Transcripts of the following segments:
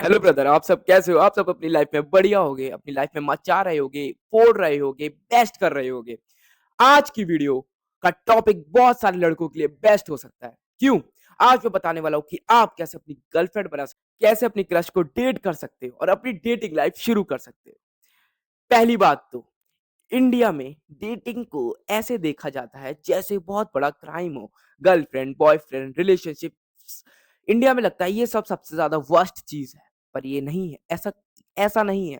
Hello brother, आप सब कैसे हो? आप सब अपनी लाइफ में बढ़िया होगे, अपनी लाइफ में मचा रहे होगे, फोड़ रहे होगे, बेस्ट कर रहे होगे। आज की वीडियो का टॉपिक बहुत सारे लड़कों के लिए बेस्ट हो सकता है। क्यों? आज मैं बताने वाला हूँ कि आप कैसे अपनी गर्लफ्रेंड बना सकते, कैसे अपनी क्रश को डेट कर सकते हो और अपनी डेटिंग लाइफ शुरू कर सकते हो। पहली बात तो इंडिया में डेटिंग को ऐसे देखा जाता है जैसे बहुत बड़ा क्राइम हो। गर्लफ्रेंड, बॉयफ्रेंड, रिलेशनशिप, इंडिया में लगता है ये सब सबसे ज्यादा वर्स्ट चीज है, पर ये नहीं है। ऐसा ऐसा नहीं है।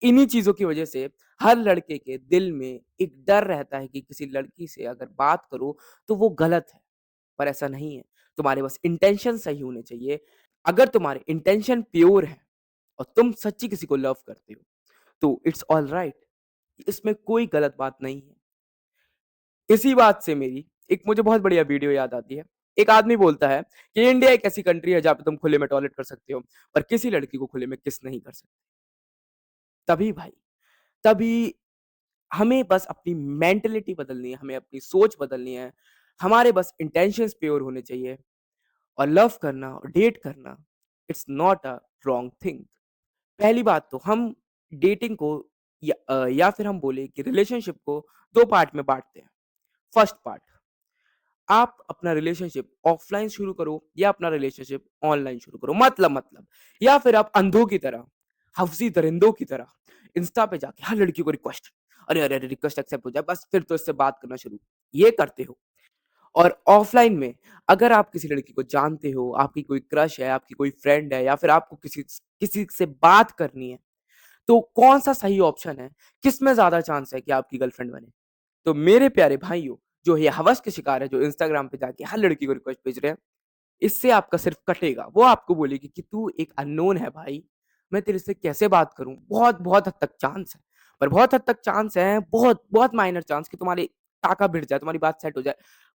इन्हीं चीजों की वजह से हर लड़के के दिल में एक डर रहता है कि किसी लड़की से अगर बात करो तो वो गलत है, पर ऐसा नहीं है। तुम्हारे बस इंटेंशन सही होने चाहिए। अगर तुम्हारे इंटेंशन प्योर है और तुम सच्ची किसी को लव करते हो तो इट्स ऑल राइट। इसमें कोई गलत बात नहीं है। इसी बात से मेरी एक मुझे बहुत बढ़िया वीडियो याद आती है। एक आदमी बोलता है कि इंडिया एक ऐसी कंट्री है जहाँ पे तुम खुले में टॉयलेट कर सकते हो, पर किसी लड़की को खुले में किस नहीं कर सकते। तभी भाई, तभी हमें बस अपनी मेंटालिटी बदलनी है, हमें अपनी सोच बदलनी है। हमारे बस इंटेंशंस प्योर होने चाहिए। और लव करना और डेट करना, it's not a wrong thing. पहली बात तो हम डेटिंग को या फिर हम बोले कि रिलेशनशिप को दो पार्ट में बांटते हैं। फर्स्ट पार्ट, आप अपना रिलेशनशिप ऑफलाइन शुरू करो या अपना रिलेशनशिप ऑनलाइन शुरू करो। मतलब या फिर आप अंधों की तरह, हफ्सी दरिंदों की तरह इंस्टा पे जाके हर लड़की को रिक्वेस्ट, अरे अरे अरे रिक्वेस्ट एक्सेप्ट हो जाए बस फिर तो इससे बात करना शुरू, ये करते हो। और ऑफलाइन में अगर आप किसी लड़की को जानते हो, आपकी कोई क्रश है, आपकी कोई फ्रेंड है या फिर आपको किसी किसी से बात करनी है, तो कौन सा सही ऑप्शन है? किसमें ज्यादा चांस है कि आपकी गर्लफ्रेंड बने? तो मेरे प्यारे भाइयों, जो ये हवस के शिकार है, जो इंस्टाग्राम पे जाके हर लड़की को रिक्वेस्ट भेज रहे हैं, इससे आपका सिर्फ कटेगा। वो आपको बोलेगी कि तू एक अननोन है भाई, मैं तेरे से कैसे बात करूं। बहुत बहुत हद तक चांस है, पर बहुत हद तक चांस है, बहुत बहुत माइनर चांस कि तुम्हारी टाका भिड़ जाए, तुम्हारी बात सेट हो जाए।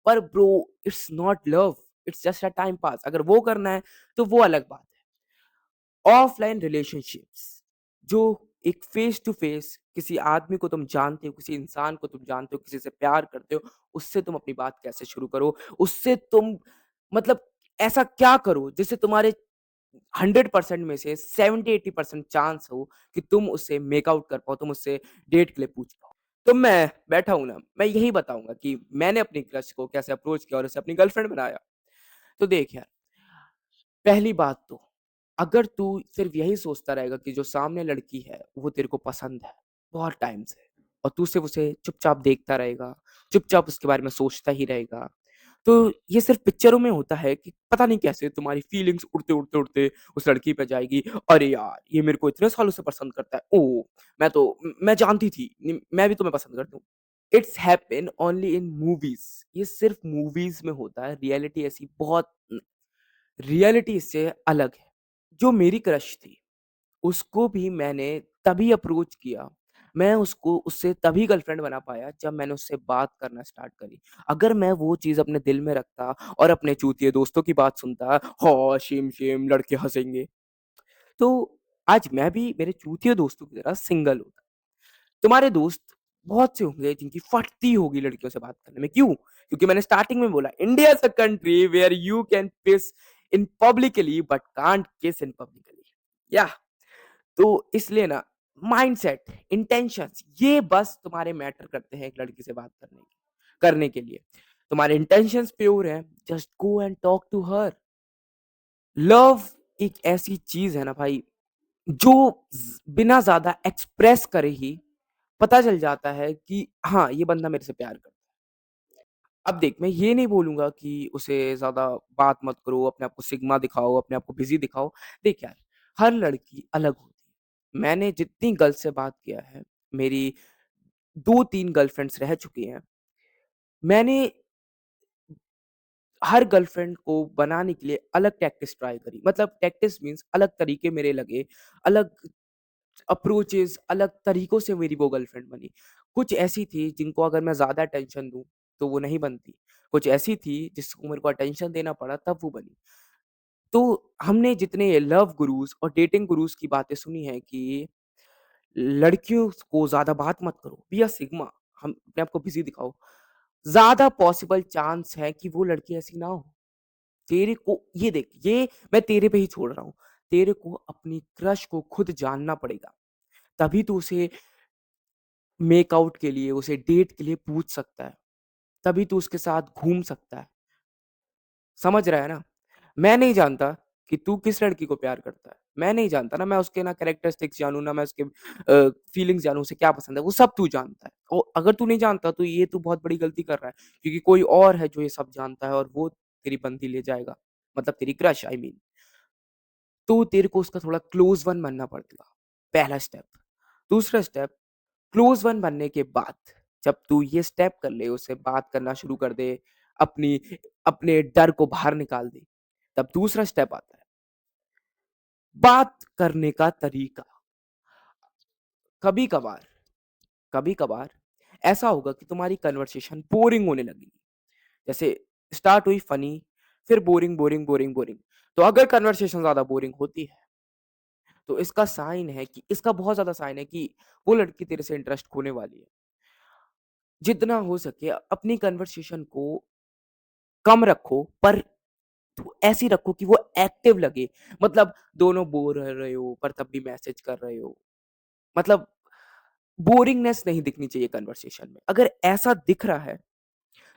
पर bro, it's not love, it's just a time pass. अगर वो करना है तो वो अलग बात है। ऑफलाइन रिलेशनशिप्स, जो एक फेस टू फेस किसी आदमी को तुम जानते हो, किसी इंसान को तुम जानते हो, किसी से प्यार करते हो, उससे तुम अपनी बात कैसे शुरू करो, उससे तुम मतलब ऐसा क्या करो जिससे तुम्हारे 100% में से 70-80% चांस हो कि तुम उससे मेक आउट कर पाओ, तुम उससे डेट के लिए पूछ पाओ। तो मैं बैठा हूं ना, मैं यही बताऊंगा कि मैंने अपनी क्रश को कैसे अप्रोच किया और उसे अपनी गर्लफ्रेंड बनाया। तो देख यार, पहली बात तो अगर तू सिर्फ यही सोचता रहेगा कि जो सामने लड़की है वो तेरे को पसंद है बहुत टाइम से, और तू सिर्फ उसे चुपचाप देखता रहेगा, चुपचाप उसके बारे में सोचता ही रहेगा, तो ये सिर्फ पिक्चरों में होता है कि पता नहीं कैसे तुम्हारी फीलिंग्स उड़ते उड़ते उड़ते उस लड़की पे जाएगी। अरे यार, ये मेरे को इतने सालों से पसंद करता है, ओ मैं जानती थी, मैं भी तुम्हें पसंद करती हूँ। It's happen only in movies. ये सिर्फ मूवीज में होता है, रियलिटी ऐसी बहुत, रियलिटी इससे अलग है। जो मेरी क्रश थी, उसको भी मैंने तभी अप्रोच किया, मैं उसको उससे तभी गर्लफ्रेंड बना पाया जब मैंने उससे बात करना स्टार्ट करी। अगर मैं वो चीज़ अपने दिल में रखता और अपने चूतिए दोस्तों की बात सुनता, हाँ, शेम शेम लड़के हँसेंगे, तो आज मैं भी मेरे चूतिए दोस्तों की तरह सिंगल होता। तुम्हारे दोस्त बहुत से होंगे जिनकी फटती होगी लड़कियों से बात करने में। क्यों? क्योंकि मैंने स्टार्टिंग में बोला India is a country where you can kiss in publicly but can't किस इन पब्लिकली। या तो इसलिए ना, माइंडसेट, इंटेंशंस, ये बस तुम्हारे मैटर करते हैं एक लड़की से बात करने के लिए। तुम्हारे इंटेंशंस प्योर हैं, just go and talk to her. Love एक ऐसी चीज है ना भाई, जो बिना ज्यादा एक्सप्रेस करे ही पता चल जाता है कि हाँ, ये बंदा मेरे से प्यार करता है। अब देख, मैं ये नहीं बोलूंगा कि उसे ज्यादा बात मत करो, अपने आप को सिग्मा दिखाओ, अपने आप को बिजी दिखाओ। देख यार, हर लड़की अलग होती है। मैंने जितनी गर्ल से बात किया है, मेरी 2-3 गर्लफ्रेंड्स रह चुकी हैं। मैंने हर गर्लफ्रेंड को बनाने के लिए अलग टैक्टिस ट्राई करी। मतलब टैक्टिस मीन्स अलग तरीके मेरे लगे, अलग अप्रोचेज़, अलग तरीकों से मेरी वो गर्लफ्रेंड बनी। कुछ ऐसी थी जिनको अगर मैं ज़्यादा अटेंशन दूँ, तो वो नहीं बनती। कुछ ऐसी थी जिसको मेरे को अटेंशन देना पड़ा तब वो बनी। तो हमने जितने लव गुरुज़ और डेटिंग गुरुज़ की बातें सुनी हैं कि लड़कियों को ज़्यादा बात मत करो, बी अ सिग्मा, हम अपने आप को बिज़ी दिखाओ। ज़्यादा पॉसिबल चांस है कि वो लड़की ऐसी ना हो। तेरे को ये देख, ये मैं तेरे पे ही छोड़ रहा हूँ। तेरे को अपनी क्रश को खुद जानना पड़ेगा। तभी तू उसे मेक आउट के लिए, उसे डेट के लिए पूछ सकता है। तभी तू उसके साथ घूम सकता है। समझ रहा है ना? मैं नहीं जानता कि तू किस लड़की को प्यार करता है। मैं नहीं जानता ना, मैं उसके ना कैरेक्टरिस्टिक्स जानूँ, ना मैं उसके फीलिंग्स जानूँ, उसे क्या पसंद है, वो सब तू जानता है। और अगर तू नहीं जानता तो ये तू बहुत बड़ी गलती कर रहा है, क्योंकि कोई और है जो ये सब जानता है और वो तेरी बंदी ले जाएगा। मतलब तेरी क्रश आई मीन। तो तेरे को उसका थोड़ा क्लोज़ वन बनना पड़ेगा, पहला स्टेप। दूसरा स्टेप, क्लोज़ वन बनने के बाद जब तू ये स्टेप कर ले, उससे बात करना शुरू कर दे, अपनी अपने डर को बाहर निकाल दे, तब दूसरा स्टेप आता है, बात करने का तरीका। कभी-कभार कभी-कभार ऐसा होगा कि तुम्हारी कन्वर्सेशन बोरिंग होने लगेगी। जैसे स्टार्ट हुई फनी, फिर बोरिंग, बोरिंग, बोरिंग, बोरिंग। तो अगर कन्वर्सेशन ज़्यादा बोरिंग होती है, तो इसका साइन है कि इसका बहुत ज़्यादा साइन है कि वो लड़की तेरे से इंटरेस्ट खोने वाली है। जितना हो सके अपनी कन्वर्सेशन को कम रखो, पर तो ऐसी रखो कि वो एक्टिव लगे। मतलब दोनों बोर रह रहे हो पर तब भी मैसेज कर रहे हो। मतलब बोरिंगनेस नहीं दिखनी चाहिए कन्वर्सेशन में। अगर ऐसा दिख रहा है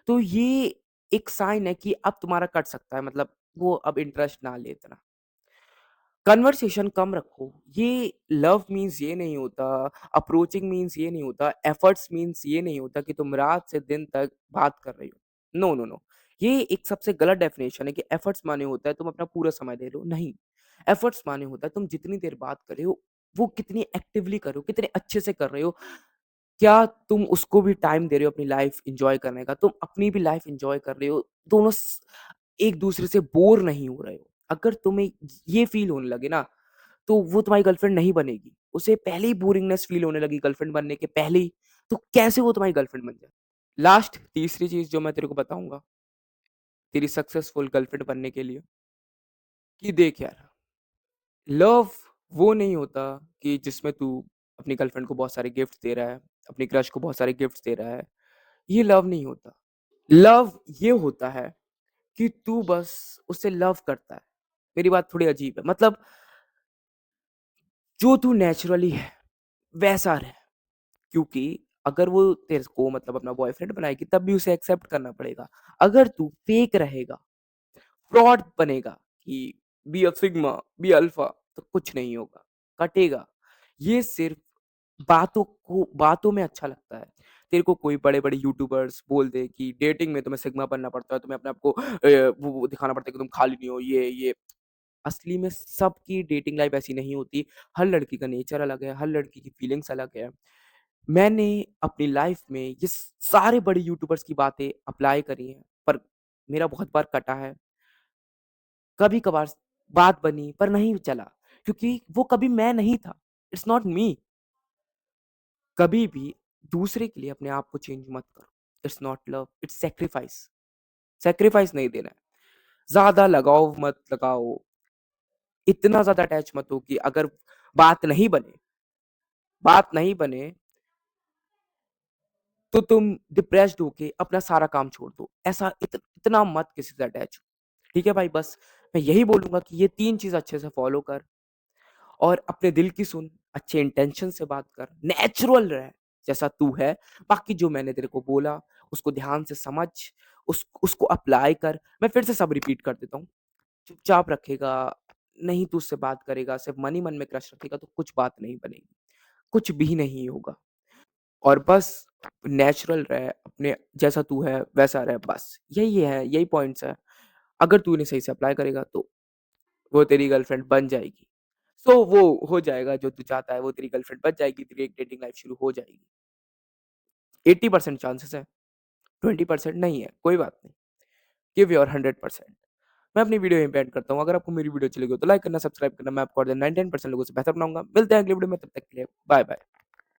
तो ये एक साइन है कि अब तुम्हारा कट सकता है, मतलब वो अब इंटरेस्ट ना ले इतना। कन्वर्सेशन कम रखो। ये लव मीन्स ये नहीं होता, अप्रोचिंग मीन्स ये नहीं होता, एफर्ट्स मीन्स ये नहीं होता कि तुम रात से दिन तक बात कर रही हो। No, no, no. ये एक सबसे गलत डेफिनेशन है कि एफर्ट्स माने होता है तुम अपना पूरा समय दे रहे हो, नहीं। एफर्ट्स माने होता है तुम जितनी देर बात कर रहे हो, वो कितनी एक्टिवली कर रहे हो, कितने अच्छे से कर रहे हो। क्या तुम उसको भी टाइम दे रहे हो अपनी लाइफ एन्जॉय करने का? तुम अपनी भी लाइफ एन्जॉय कर रहे हो, दोनों एक-दूसरे से बोर नहीं हो रहे हो। अगर तुम्हें ये फ़ील होने लगे ना, तो वो तुम्हारी गर्लफ्रेंड नहीं बनेगी। उसे पहले ही बोरिंगनेस फ़ील होने लगी गर्लफ्रेंड बनने के पहले ही, तो कैसे वो तुम्हारी गर्लफ्रेंड बन जाए? लास्ट तीसरी चीज़ जो मैं तेरे को बताऊँगा, तेरी सक्सेसफुल गर्लफ्रेंड बनने के लिए, कि देख यार, लव वो नहीं होता कि जिसमें तू अपनी गर्लफ्रेंड को बहुत सारे गिफ्ट्स दे रहा है, अपनी क्रश को बहुत सारे गिफ्ट्स दे रहा है। ये लव नहीं होता। लव ये होता है कि तू बस उससे लव करता है। मेरी बात थोड़ी अजीब है, मतलब जो तू नेचुरली है, वैसा रह। क्योंकि अगर वो तेरे को मतलब अपना बॉयफ्रेंड बनाएगी तब भी उसे एक्सेप्ट करना पड़ेगा। अगर तू फेक रहेगा, फ्रॉड बनेगा कि be a sigma, be alpha, तो कुछ नहीं होगा, कटेगा। ये सिर्फ़ बातों में अच्छा लगता है। तेरे को कोई बड़े-बड़े यूट्यूबर्स बोल दे कि डेटिंग में तुम्हें सिग्मा बनना पड़ता है, तुम्हें अपने आप को वो दिखाना पड़ता है कि तुम खाली नहीं हो, ये। असली में सबकी डेटिंग लाइफ़ ऐसी नहीं होती। हर लड़की का नेचर अलग है, हर लड़की की फीलिंग्स अलग है। मैंने अपनी लाइफ़ में ये सारे बड़े यूट्यूबर्स की बातें अप्लाई करी हैं, पर मेरा बहुत बार कटा है। कभी-कभार बात बनी पर नहीं चला, क्योंकि वो कभी मैं नहीं था। It's not me. कभी भी दूसरे के लिए अपने आप को चेंज मत करो। It's not love, it's sacrifice. Sacrifice नहीं देना है। ज़्यादा लगाव मत लगाओ, इतना ज़्यादा अटैच मत हो कि अगर बात नहीं बने बात नहीं बने, तो तुम डिप्रेस्ड होके अपना सारा काम छोड़ दो। ऐसा इतना मत किसी से अटैच हो। ठीक है भाई, बस मैं यही बोलूँगा कि ये 3 चीज़ अच्छे से फ़ॉलो कर और अपने दिल की सुन, अच्छे इंटेंशन से बात कर, नेचुरल रह जैसा तू है। बाकी जो मैंने तेरे को बोला उसको ध्यान से समझ, उसको अप्लाई कर। मैं फिर से सब रिपीट कर देता हूँ। चुपचाप रखेगा, नहीं तू उससे बात करेगा, सिर्फ़ मन ही मन में क्रश रखेगा तो कुछ बात नहीं बनेगी, कुछ भी नहीं होगा। और बस नेचुरल रह, अपने जैसा तू है वैसा रह बस। यही है, यही पॉइंट्स हैं। अगर तू इन्हें सही से अप्लाई करेगा तो वो तेरी गर्लफ्रेंड बन जाएगी। सो वो हो जाएगा जो तू चाहता है, वो तेरी गर्लफ्रेंड बन जाएगी, तेरी एक डेटिंग लाइफ़ शुरू हो जाएगी। 80% चांसेस है, 20% नहीं है, कोई बात नहीं। Give your 100%। मैं अपनी वीडियो यहीं पे एंड करता हूँ। अगर आपको मेरी वीडियो अच्छी लगी हो तो लाइक करना, सब्सक्राइब करना। मैं आपको और 99% लोगों से बेहतर बनाऊँगा। मिलते हैं अगली वीडियो में, तब तक के लिए बाय-बाय।